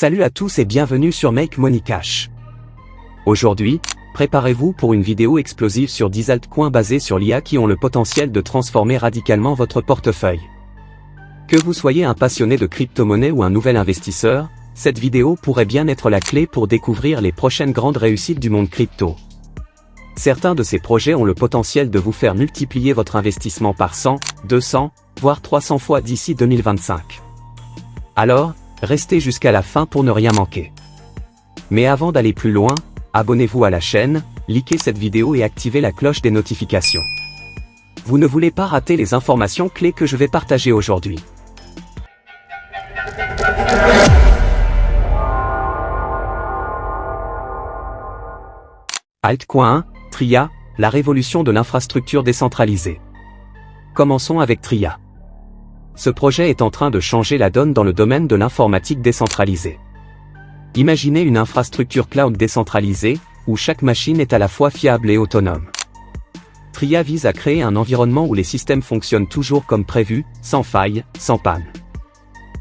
Salut à tous et bienvenue sur Make Money Cash. Aujourd'hui, préparez-vous pour une vidéo explosive sur 10 altcoins basés sur l'IA qui ont le potentiel de transformer radicalement votre portefeuille. Que vous soyez un passionné de crypto-monnaie ou un nouvel investisseur, cette vidéo pourrait bien être la clé pour découvrir les prochaines grandes réussites du monde crypto. Certains de ces projets ont le potentiel de vous faire multiplier votre investissement par 100, 200, voire 300 fois d'ici 2025. Alors, restez jusqu'à la fin pour ne rien manquer. Mais avant d'aller plus loin, abonnez-vous à la chaîne, likez cette vidéo et activez la cloche des notifications. Vous ne voulez pas rater les informations clés que je vais partager aujourd'hui. Altcoin 1, Tria, la révolution de l'infrastructure décentralisée. Commençons avec Tria. Ce projet est en train de changer la donne dans le domaine de l'informatique décentralisée. Imaginez une infrastructure cloud décentralisée, où chaque machine est à la fois fiable et autonome. Tria vise à créer un environnement où les systèmes fonctionnent toujours comme prévu, sans faille, sans panne.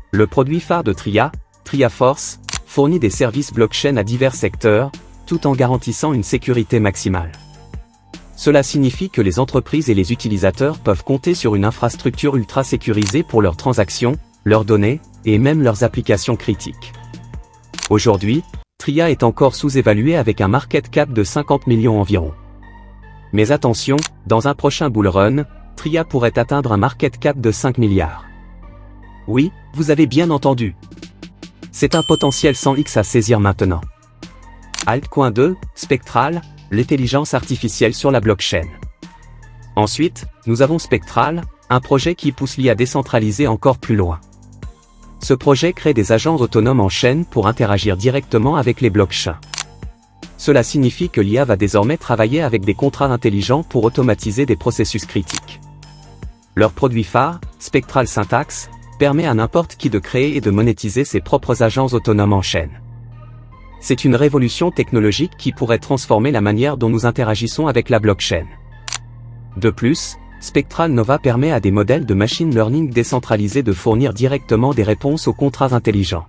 Le produit phare de Tria, TriaForce, fournit des services blockchain à divers secteurs, tout en garantissant une sécurité maximale. Cela signifie que les entreprises et les utilisateurs peuvent compter sur une infrastructure ultra sécurisée pour leurs transactions, leurs données, et même leurs applications critiques. Aujourd'hui, Tria est encore sous-évalué avec un market cap de 50 millions environ. Mais attention, dans un prochain bull run, Tria pourrait atteindre un market cap de 5 milliards. Oui, vous avez bien entendu. C'est un potentiel 100x à saisir maintenant. Altcoin 2, Spectral, l'intelligence artificielle sur la blockchain. Ensuite, nous avons Spectral, un projet qui pousse l'IA décentralisée encore plus loin. Ce projet crée des agents autonomes en chaîne pour interagir directement avec les blockchains. Cela signifie que l'IA va désormais travailler avec des contrats intelligents pour automatiser des processus critiques. Leur produit phare, Spectral Syntax, permet à n'importe qui de créer et de monétiser ses propres agents autonomes en chaîne. C'est une révolution technologique qui pourrait transformer la manière dont nous interagissons avec la blockchain. De plus, Spectral Nova permet à des modèles de machine learning décentralisés de fournir directement des réponses aux contrats intelligents.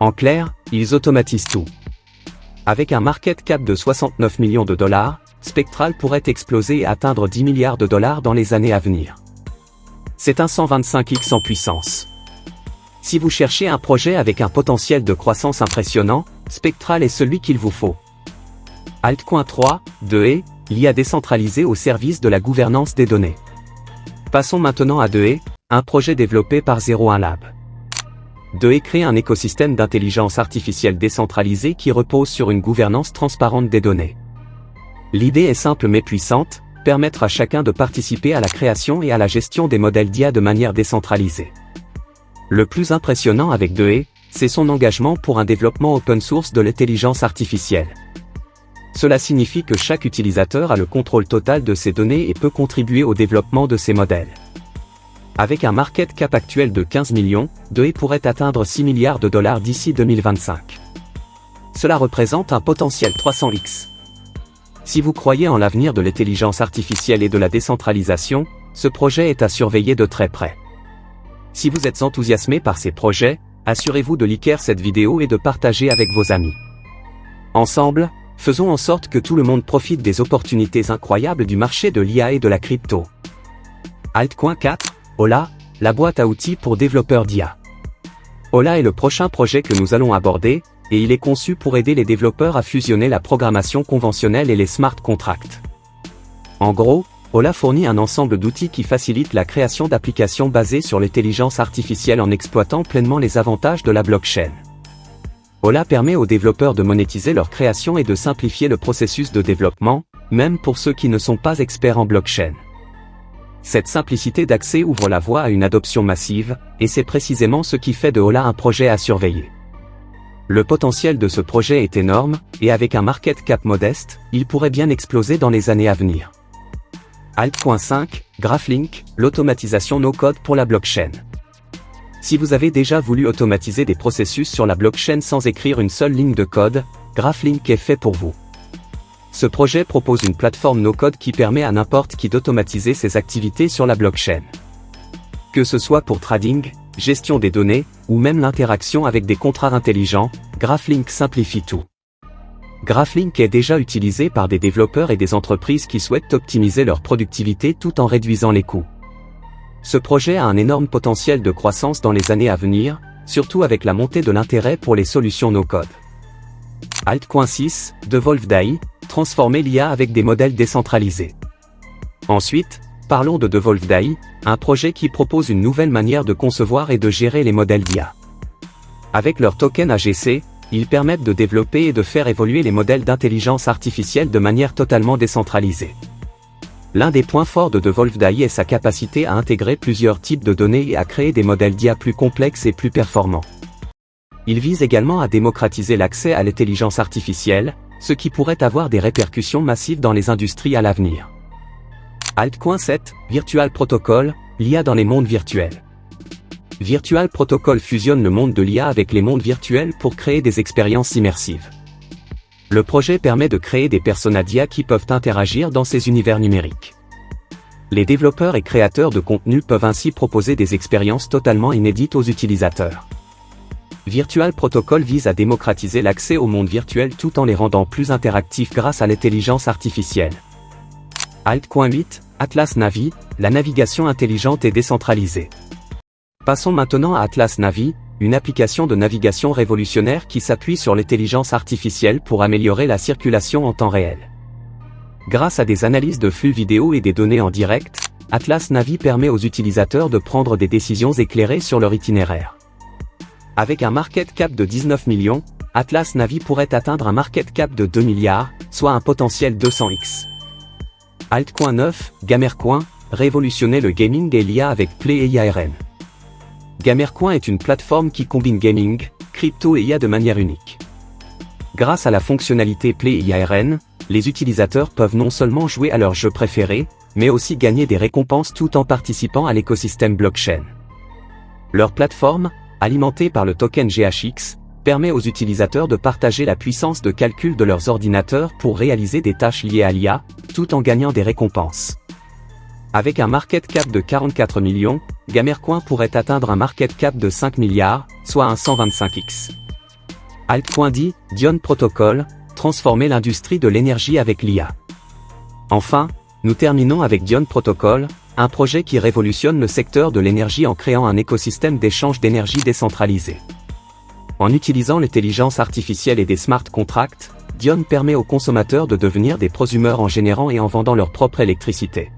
En clair, ils automatisent tout. Avec un market cap de 69 millions de dollars, Spectral pourrait exploser et atteindre 10 milliards de dollars dans les années à venir. C'est un 125x en puissance. Si vous cherchez un projet avec un potentiel de croissance impressionnant, Spectral est celui qu'il vous faut. Altcoin 3, Dee, l'IA décentralisée au service de la gouvernance des données. Passons maintenant à Dee, un projet développé par 01 Lab. Dee crée un écosystème d'intelligence artificielle décentralisée qui repose sur une gouvernance transparente des données. L'idée est simple mais puissante, permettre à chacun de participer à la création et à la gestion des modèles d'IA de manière décentralisée. Le plus impressionnant avec Dee, c'est son engagement pour un développement open source de l'intelligence artificielle. Cela signifie que chaque utilisateur a le contrôle total de ses données et peut contribuer au développement de ses modèles. Avec un market cap actuel de 15 millions, Dee pourrait atteindre 6 milliards de dollars d'ici 2025. Cela représente un potentiel 300x. Si vous croyez en l'avenir de l'intelligence artificielle et de la décentralisation, ce projet est à surveiller de très près. Si vous êtes enthousiasmé par ces projets, assurez-vous de liker cette vidéo et de partager avec vos amis. Ensemble, faisons en sorte que tout le monde profite des opportunités incroyables du marché de l'IA et de la crypto. Altcoin 4, Ola, la boîte à outils pour développeurs d'IA. Ola est le prochain projet que nous allons aborder, et il est conçu pour aider les développeurs à fusionner la programmation conventionnelle et les smart contracts. En gros, Ola fournit un ensemble d'outils qui facilitent la création d'applications basées sur l'intelligence artificielle en exploitant pleinement les avantages de la blockchain. Ola permet aux développeurs de monétiser leur création et de simplifier le processus de développement, même pour ceux qui ne sont pas experts en blockchain. Cette simplicité d'accès ouvre la voie à une adoption massive, et c'est précisément ce qui fait de Ola un projet à surveiller. Le potentiel de ce projet est énorme, et avec un market cap modeste, il pourrait bien exploser dans les années à venir. Altcoin 5, GraphLink, l'automatisation no-code pour la blockchain. Si vous avez déjà voulu automatiser des processus sur la blockchain sans écrire une seule ligne de code, GraphLink est fait pour vous. Ce projet propose une plateforme no-code qui permet à n'importe qui d'automatiser ses activités sur la blockchain. Que ce soit pour trading, gestion des données, ou même l'interaction avec des contrats intelligents, GraphLink simplifie tout. GraphLink est déjà utilisé par des développeurs et des entreprises qui souhaitent optimiser leur productivité tout en réduisant les coûts. Ce projet a un énorme potentiel de croissance dans les années à venir, surtout avec la montée de l'intérêt pour les solutions no-code. Altcoin 6, Devolve DAI, transformer l'IA avec des modèles décentralisés. Ensuite, parlons de Devolve DAI, un projet qui propose une nouvelle manière de concevoir et de gérer les modèles d'IA. Avec leur token AGC, ils permettent de développer et de faire évoluer les modèles d'intelligence artificielle de manière totalement décentralisée. L'un des points forts de Devolve DAI est sa capacité à intégrer plusieurs types de données et à créer des modèles d'IA plus complexes et plus performants. Il vise également à démocratiser l'accès à l'intelligence artificielle, ce qui pourrait avoir des répercussions massives dans les industries à l'avenir. Altcoin 7, Virtual Protocol, l'IA dans les mondes virtuels. Virtual Protocol fusionne le monde de l'IA avec les mondes virtuels pour créer des expériences immersives. Le projet permet de créer des personas d'IA qui peuvent interagir dans ces univers numériques. Les développeurs et créateurs de contenu peuvent ainsi proposer des expériences totalement inédites aux utilisateurs. Virtual Protocol vise à démocratiser l'accès au monde virtuel tout en les rendant plus interactifs grâce à l'intelligence artificielle. Altcoin 8, Atlas Navi, la navigation intelligente et décentralisée. Passons maintenant à Atlas Navi, une application de navigation révolutionnaire qui s'appuie sur l'intelligence artificielle pour améliorer la circulation en temps réel. Grâce à des analyses de flux vidéo et des données en direct, Atlas Navi permet aux utilisateurs de prendre des décisions éclairées sur leur itinéraire. Avec un market cap de 19 millions, Atlas Navi pourrait atteindre un market cap de 2 milliards, soit un potentiel 200x. Altcoin 9, Gamercoin, révolutionner le gaming et l'IA avec Play et IARN. Gamercoin est une plateforme qui combine gaming, crypto et IA de manière unique. Grâce à la fonctionnalité Play et IARN, les utilisateurs peuvent non seulement jouer à leur jeu préféré, mais aussi gagner des récompenses tout en participant à l'écosystème blockchain. Leur plateforme, alimentée par le token GHX, permet aux utilisateurs de partager la puissance de calcul de leurs ordinateurs pour réaliser des tâches liées à l'IA, tout en gagnant des récompenses. Avec un market cap de 44 millions, Gamercoin pourrait atteindre un market cap de 5 milliards, soit un 125x. Altcoin 10, Dion Protocol, transformer l'industrie de l'énergie avec l'IA. Enfin, nous terminons avec Dion Protocol, un projet qui révolutionne le secteur de l'énergie en créant un écosystème d'échange d'énergie décentralisé. En utilisant l'intelligence artificielle et des smart contracts, Dion permet aux consommateurs de devenir des prosumeurs en générant et en vendant leur propre électricité.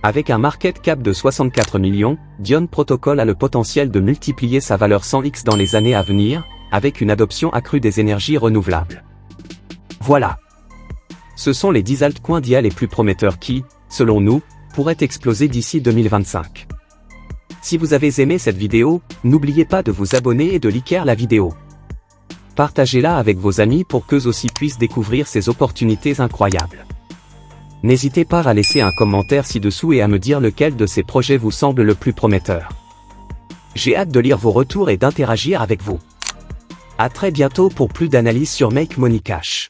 Avec un market cap de 64 millions, Dion Protocol a le potentiel de multiplier sa valeur 100x dans les années à venir, avec une adoption accrue des énergies renouvelables. Voilà. Ce sont les 10 altcoins d'IA les plus prometteurs qui, selon nous, pourraient exploser d'ici 2025. Si vous avez aimé cette vidéo, n'oubliez pas de vous abonner et de liker la vidéo. Partagez-la avec vos amis pour qu'eux aussi puissent découvrir ces opportunités incroyables. N'hésitez pas à laisser un commentaire ci-dessous et à me dire lequel de ces projets vous semble le plus prometteur. J'ai hâte de lire vos retours et d'interagir avec vous. À très bientôt pour plus d'analyses sur Make Money Cash.